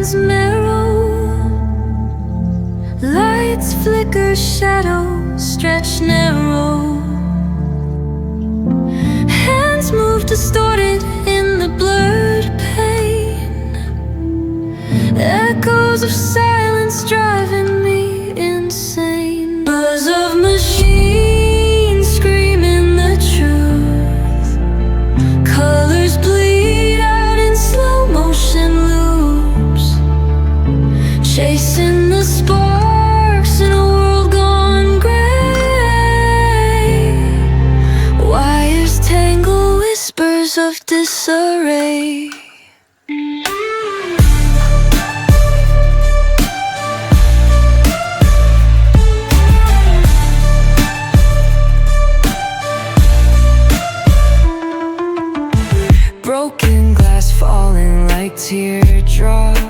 hands marrow. Lights flicker, shadows stretch narrow. Hands move distorted in the blurred pain. Echoes of silence driving me insane. Buzz of machines screaming the truth. Colors bleed out in slow motion loops, chasing the sparks in a world gone gray. Wires tangle, whispers of disarray. Broken glass falling like teardrops.